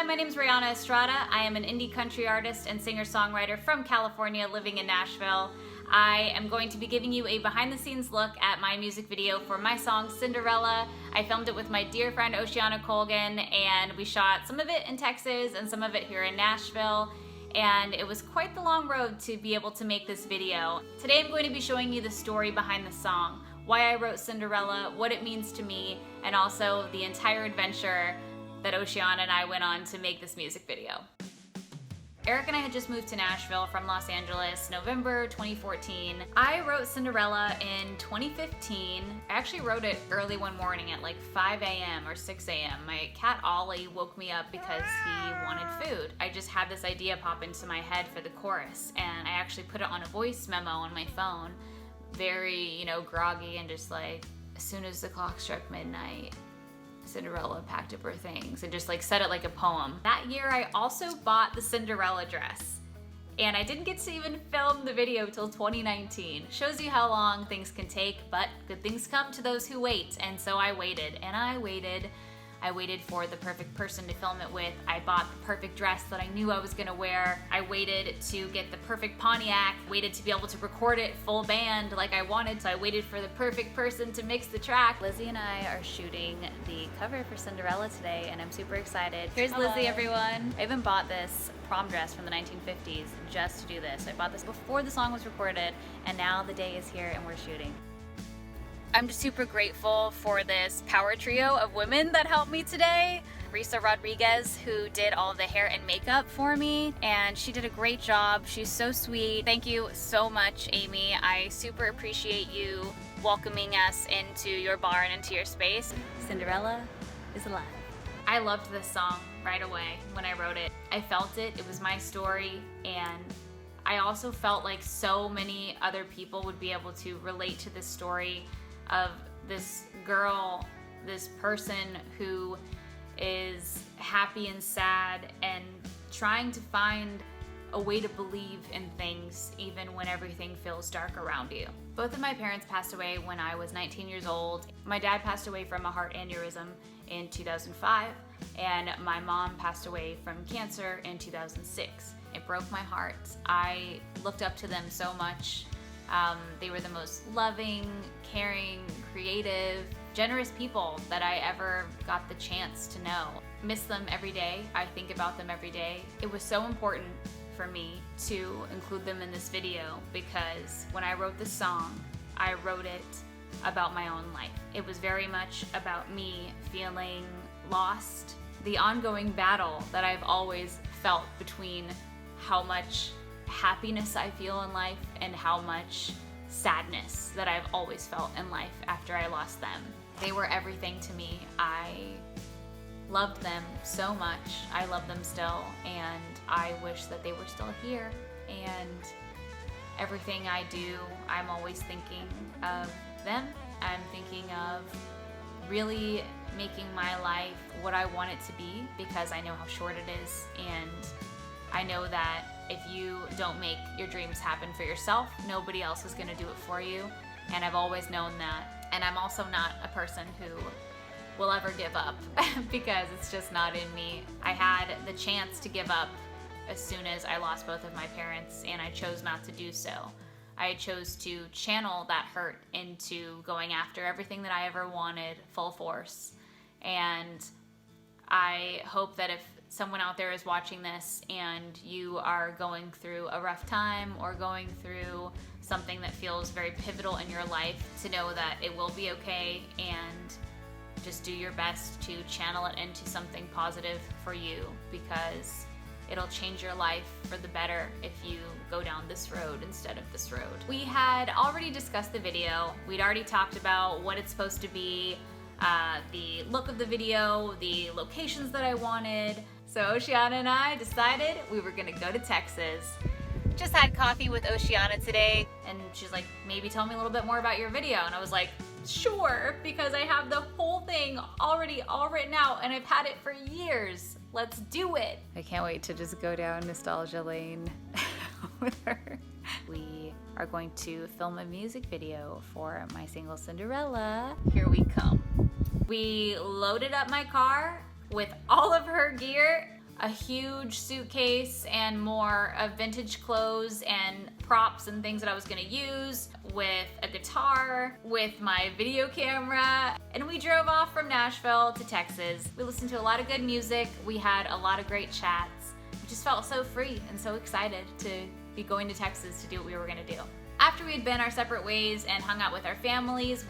Hi, my name is Rihanna Estrada. I am an indie country artist and singer-songwriter from California living in Nashville. I am going to be giving you a behind-the-scenes look at my music video for my song Cinderella. I filmed it with my dear friend Oceana Colgan, and we shot some of it in Texas and some of it here in Nashville. And it was quite the long road to be able to make this video. Today I'm going to be showing you the story behind the song, why I wrote Cinderella, what it means to me, and also the entire adventure that Oceana and I went on to make this music video. Eric and I had just moved to Nashville from Los Angeles, November 2014. I wrote Cinderella in 2015. I actually wrote it early one morning at like 5 a.m. or 6 a.m. My cat Ollie woke me up because he wanted food. I just had this idea pop into my head for the chorus, and I actually put it on a voice memo on my phone, very, groggy, and just like, as soon as the clock struck midnight, Cinderella packed up her things, and just like said it like a poem. That year I also bought the Cinderella dress, and I didn't get to even film the video till 2019. Shows you how long things can take, but good things come to those who wait. And so I waited and I waited. I waited for the perfect person to film it with. I bought the perfect dress that I knew I was gonna wear. I waited to get the perfect Pontiac, waited to be able to record it full band like I wanted, so I waited for the perfect person to mix the track. Lizzie and I are shooting the cover for Cinderella today, and I'm super excited. Here's Lizzie, everyone. I even bought this prom dress from the 1950s just to do this. I bought this before the song was recorded, and now the day is here and we're shooting. I'm just super grateful for this power trio of women that helped me today. Risa Rodriguez, who did all the hair and makeup for me, and she did a great job. She's so sweet. Thank you so much, Amy. I super appreciate you welcoming us into your bar and into your space. Cinderella is alive. I loved this song right away when I wrote it. I felt it. It was my story, and I also felt like so many other people would be able to relate to this story of this girl, this person who is happy and sad and trying to find a way to believe in things even when everything feels dark around you. Both of my parents passed away when I was 19 years old. My dad passed away from a heart aneurysm in 2005, and my mom passed away from cancer in 2006. It broke my heart. I looked up to them so much. They were the most loving, caring, creative, generous people that I ever got the chance to know. Miss them every day. I think about them every day. It was so important for me to include them in this video because when I wrote this song, I wrote it about my own life. It was very much about me feeling lost, the ongoing battle that I've always felt between how much happiness I feel in life and how much sadness that I've always felt in life after I lost them. They were everything to me. I loved them so much. I love them still, and I wish that they were still here. And everything I do, I'm always thinking of them. I'm thinking of really making my life what I want it to be, because I know how short it is, and I know that if you don't make your dreams happen for yourself, nobody else is gonna do it for you. And I've always known that. And I'm also not a person who will ever give up because it's just not in me. I had the chance to give up as soon as I lost both of my parents, and I chose not to do so. I chose to channel that hurt into going after everything that I ever wanted full force. And I hope that if someone out there is watching this and you are going through a rough time or going through something that feels very pivotal in your life, to know that it will be okay, and just do your best to channel it into something positive for you, because it'll change your life for the better if you go down this road instead of this road. We had already discussed the video. We'd already talked about what it's supposed to be, the look of the video, the locations that I wanted. So Oceana and I decided we were gonna go to Texas. Just had coffee with Oceana today, and she's like, maybe tell me a little bit more about your video. And I was like, sure, because I have the whole thing already all written out, and I've had it for years. Let's do it. I can't wait to just go down nostalgia lane with her. We are going to film a music video for my single Cinderella. Here we come. We loaded up my car with all of her gear. a huge suitcase and more of vintage clothes and props and things that I was gonna use, with a guitar, with my video camera, and we drove off from Nashville to Texas. We listened to a lot of good music. We had a lot of great chats. We just felt so free and so excited to be going to Texas to do what we were gonna do. After we had been our separate ways and hung out with our families,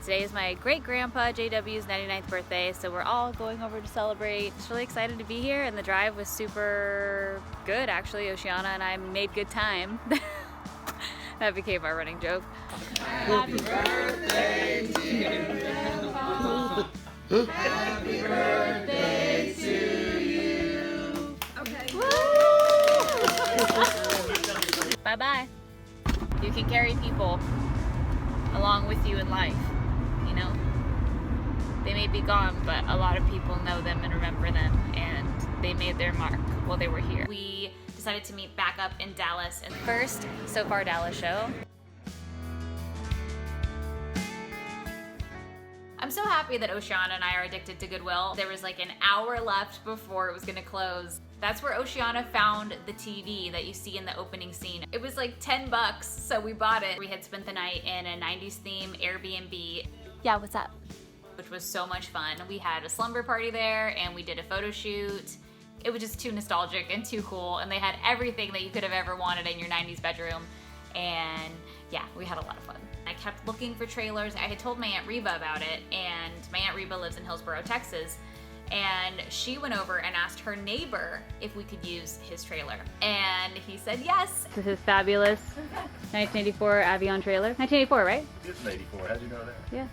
today is my great-grandpa JW's 99th birthday, so we're all going over to celebrate. Just really excited to be here, and the drive was super good, actually. Oceana and I made good time. That became our running joke. Happy birthday to you, Grandpa. Happy birthday to you. Okay. Bye-bye. You can carry people along with you in life, you know? They may be gone, but a lot of people know them and remember them, and they made their mark while they were here. We decided to meet back up in Dallas, and first So Far Dallas show. I'm so happy that Oceana and I are addicted to Goodwill. There was like an hour left before it was gonna close. That's where Oceana found the TV that you see in the opening scene. It was like 10 bucks, so we bought it. We had spent the night in a 90s theme Airbnb. Yeah, what's up? Which was so much fun. We had a slumber party there and we did a photo shoot. It was just too nostalgic and too cool, and they had everything that you could have ever wanted in your 90s bedroom. And yeah, we had a lot of fun. I kept looking for trailers. I had told my Aunt Reba about it, and my Aunt Reba lives in Hillsboro, Texas. And she went over and asked her neighbor if we could use his trailer. And he said yes. This is fabulous 1984 Avion trailer. 1984, right? It's an 84. How'd you know that? Yeah.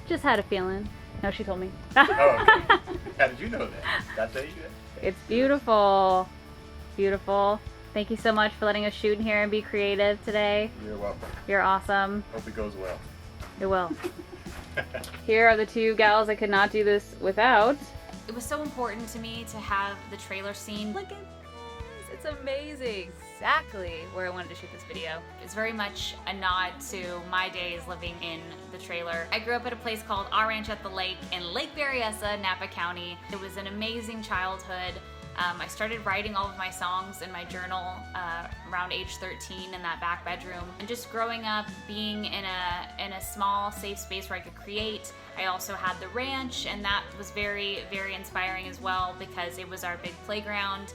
Just had a feeling. No, she told me. Oh, okay. How did you know that? Did I tell you that? It's beautiful. Beautiful. Thank you so much for letting us shoot in here and be creative today. You're welcome. You're awesome. Hope it goes well. It will. Here are the two gals I could not do this without. It was so important to me to have the trailer scene. Look at this, it's amazing. Exactly where I wanted to shoot this video. It's very much a nod to my days living in the trailer. I grew up at a place called Our Ranch at the Lake in Lake Berryessa, Napa County. It was an amazing childhood. I started writing all of my songs in my journal around age 13 in that back bedroom. And just growing up, being in a small, safe space where I could create. I also had the ranch, and that was very, very inspiring as well because it was our big playground.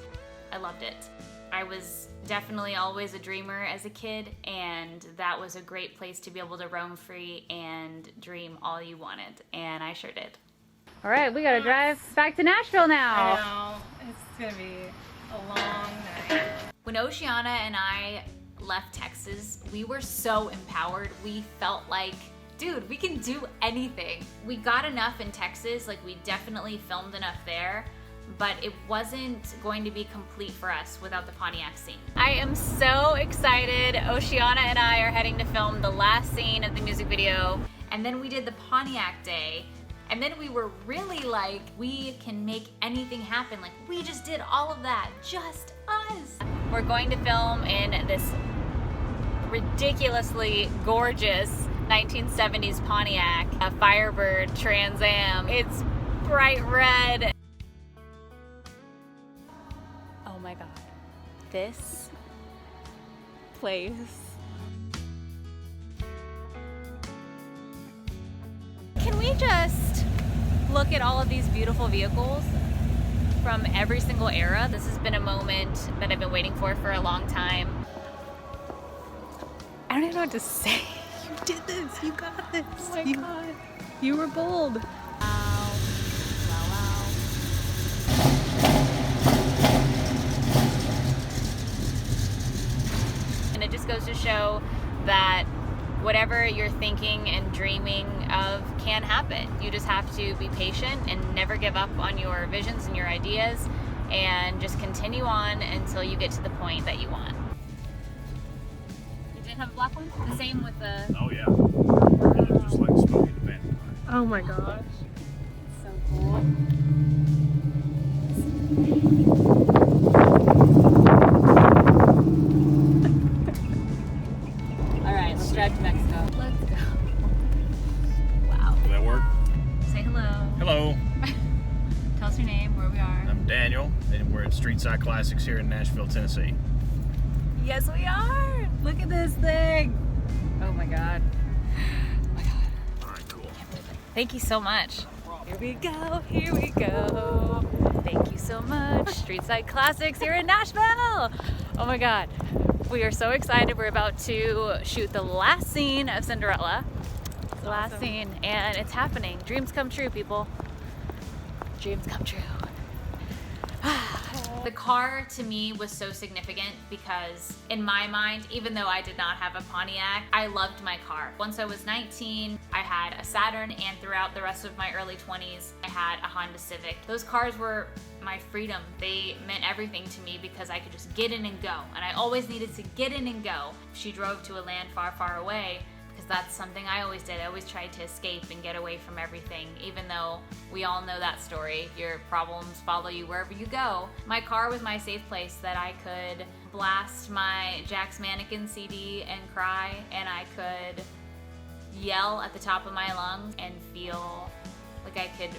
I loved it. I was definitely always a dreamer as a kid, and that was a great place to be able to roam free and dream all you wanted, and I sure did. All right, we gotta drive back to Nashville now. I know, it's gonna be a long night. When Oceana and I left Texas, we were so empowered. We felt like, dude, we can do anything. We got enough in Texas, like we definitely filmed enough there, but it wasn't going to be complete for us without the Pontiac scene. I am so excited. Oceana and I are heading to film the last scene of the music video, and then we did the Pontiac day. And then we were really like, we can make anything happen. Like, we just did all of that, just us. We're going to film in this ridiculously gorgeous 1970s Pontiac, a Firebird Trans Am. It's bright red. Oh my God, this place. Can we just look at all of these beautiful vehicles from every single era? This has been a moment that I've been waiting for a long time. I don't even know what to say. You did this, you got this. Oh my God. You were bold. Wow, wow, wow. And it just goes to show that whatever you're thinking and dreaming of can happen. You just have to be patient and never give up on your visions and your ideas, and just continue on until you get to the point that you want. You didn't have a black one? The same with the... Oh yeah. It looks just like Smokey the Bandit. Oh my gosh. So cool. Alright, let's drive to Mexico. Let's go. Wow. Will that work? Say hello. Hello. Tell us your name, where we are. I'm Daniel. We're at Streetside Classics here in Nashville, Tennessee. Yes, we are. Look at this thing. Oh my God. Oh my God. All right, cool. Thank you so much. Here we go. Here we go. Thank you so much. Streetside Classics here in Nashville. Oh my God. We are so excited. We're about to shoot the last scene of Cinderella. The last scene, and it's happening. Dreams come true, people. Dreams come true. The car to me was so significant because in my mind, even though I did not have a Pontiac, I loved my car. Once I was 19, I had a Saturn, and throughout the rest of my early 20s, I had a Honda Civic. Those cars were my freedom. They meant everything to me because I could just get in and go, and I always needed to get in and go. She drove to a land far, far away, because that's something I always did. I always tried to escape and get away from everything, even though we all know that story. Your problems follow you wherever you go. My car was my safe place that I could blast my Jack's Mannequin CD and cry, and I could yell at the top of my lungs and feel like I could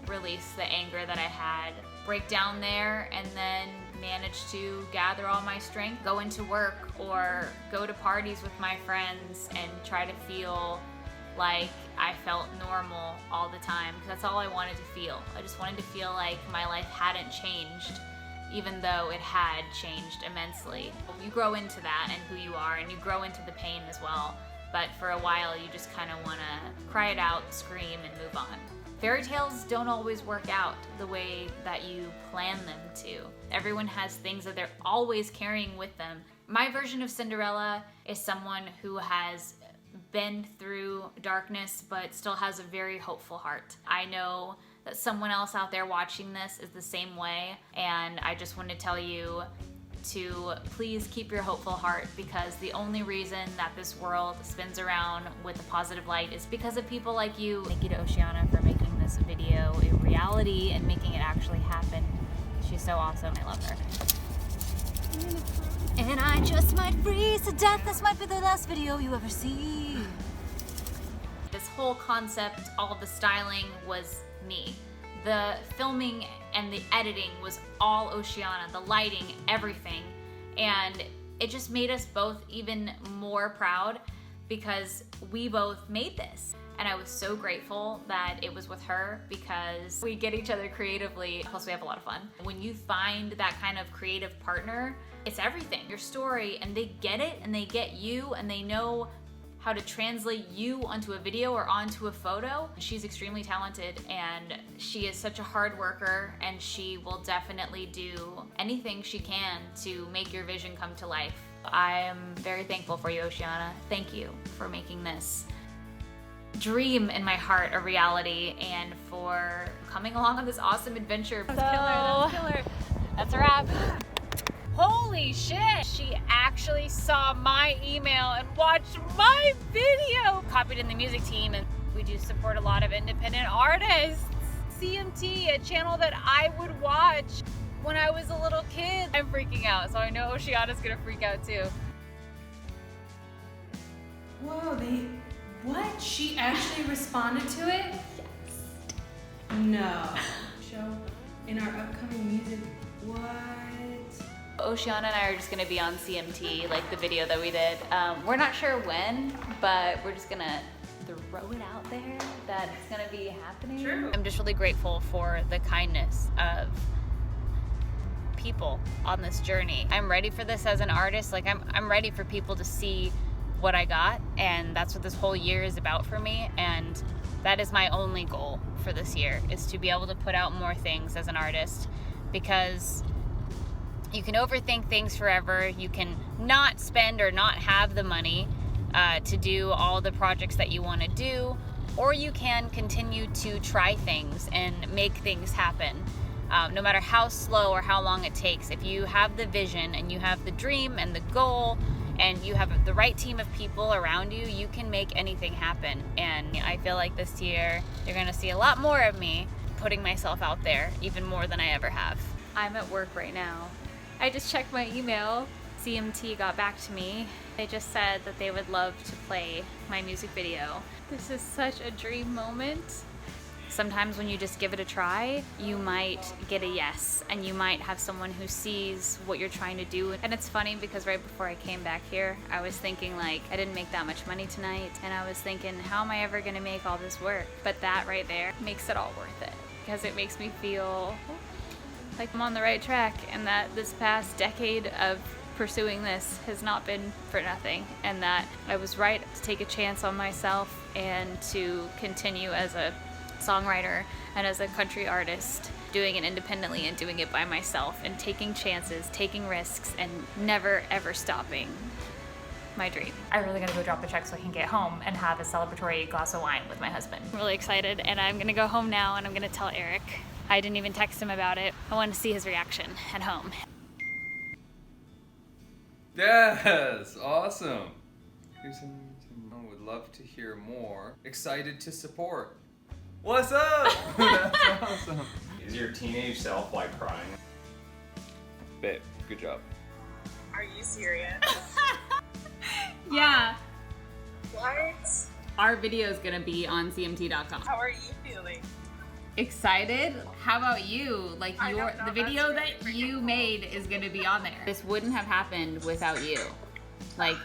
release the anger that I had, break down there, and then manage to gather all my strength, go into work or go to parties with my friends and try to feel like I felt normal all the time, because that's all I wanted to feel. I just wanted to feel like my life hadn't changed, even though it had changed immensely. You grow into that and who you are, and you grow into the pain as well, but for a while you just kind of want to cry it out, scream, and move on. Fairy tales don't always work out the way that you plan them to. Everyone has things that they're always carrying with them. My version of Cinderella is someone who has been through darkness but still has a very hopeful heart. I know that someone else out there watching this is the same way, and I just want to tell you to please keep your hopeful heart, because the only reason that this world spins around with a positive light is because of people like you. Thank you to Oceana for making this video a reality and making it actually happen. She's so awesome. I love her. And I just might freeze to death. This might be the last video you ever see. This whole concept, all the styling was me. The filming and the editing was all Oceana, the lighting, everything. And it just made us both even more proud because we both made this. And I was so grateful that it was with her, because we get each other creatively, plus we have a lot of fun. When you find that kind of creative partner, it's everything. Your story, and they get it, and they get you, and they know how to translate you onto a video or onto a photo. She's extremely talented, and she is such a hard worker, and she will definitely do anything she can to make your vision come to life. I am very thankful for you, Oceana. Thank you for making this dream in my heart a reality, and for coming along on this awesome adventure. That's killer. That's a wrap. Holy shit! She actually saw my email and watched my video! Copied in the music team, and we do support a lot of independent artists. CMT, a channel that I would watch when I was a little kid. I'm freaking out, so I know Oceana's gonna freak out too. Whoa, what? She actually responded to it? Yes. No. Show in our upcoming music. What? Oceana and I are just gonna be on CMT, like the video that we did. We're not sure when, but we're just gonna throw it out there that it's gonna be happening. True. I'm just really grateful for the kindness of people on this journey. I'm ready for this as an artist. Like I'm ready for people to see what I got, and that's what this whole year is about for me, and that is my only goal for this year, is to be able to put out more things as an artist, because you can overthink things forever. You can not spend or not have the money to do all the projects that you want to do, or you can continue to try things and make things happen. No matter how slow or how long it takes, if you have the vision and you have the dream and the goal and you have the right team of people around you, you can make anything happen. And I feel like this year you're gonna see a lot more of me putting myself out there, even more than I ever have. I'm at work right now. I just checked my email. CMT got back to me. They just said that they would love to play my music video. This is such a dream moment. sometimes when you just give it a try, you might get a yes, and you might have someone who sees what you're trying to do. And it's funny because right before I came back here, I was thinking like, I didn't make that much money tonight, and I was thinking, how am I ever gonna make all this work? But that right there makes it all worth it, because it makes me feel like I'm on the right track, and that this past decade of pursuing this has not been for nothing, and that I was right to take a chance on myself and to continue as a songwriter and as a country artist, doing it independently and doing it by myself and taking chances, taking risks, and never ever stopping my dream. I'm really gonna go drop the check so I can get home and have a celebratory glass of wine with my husband. I'm really excited, and I'm gonna go home now and I'm gonna tell Eric. I didn't even text him about it. I wanted to see his reaction at home. Yes, awesome. Would love to hear more. Excited to support. What's up? That's awesome. Is your teenage self like crying? Babe, good job. Are you serious? Yeah. What? Our video is gonna be on cmt.com. How are you feeling? Excited? How about you? Like I your don't know, the video that's that really you freaking made is gonna be on there. This wouldn't have happened without you. Like,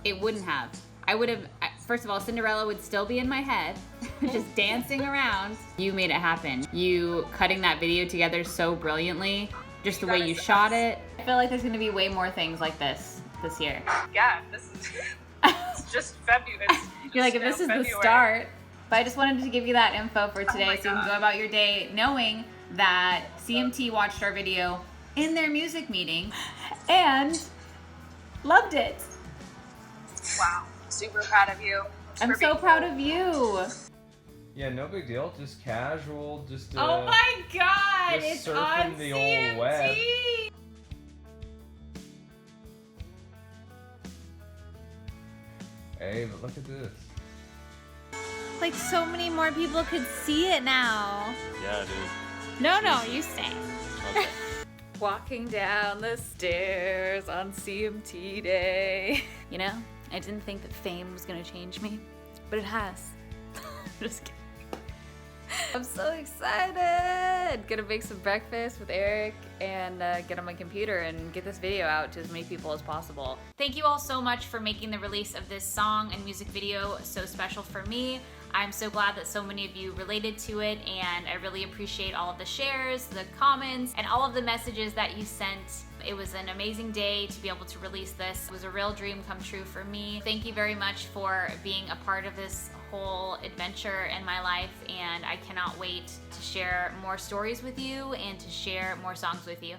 it wouldn't have. I would have, first of all, Cinderella would still be in my head, just dancing around. You made it happen. You cutting that video together so brilliantly, just the way you shot it. I feel like there's gonna be way more things like this year. Yeah, this is it's just February. You're like, if this is the start. But I just wanted to give you that info for today, so you can go about your day knowing that CMT watched our video in their music meeting and loved it. Wow, super proud of you. I'm so proud of you. Yeah, no big deal. Just casual. Just. Oh my God! just It's on surfing the old web. CMT. Hey, but look at this. Like, so many more people could see it now. Yeah, dude. No, you stay. Okay. Walking down the stairs on CMT day. You know, I didn't think that fame was gonna change me, but it has. Just kidding. I'm so excited! Gonna make some breakfast with Eric and get on my computer and get this video out to as many people as possible. Thank you all so much for making the release of this song and music video so special for me. I'm so glad that so many of you related to it, and I really appreciate all of the shares, the comments, and all of the messages that you sent. It was an amazing day to be able to release this. It was a real dream come true for me. Thank you very much for being a part of this whole adventure in my life, and I cannot wait to share more stories with you and to share more songs with you.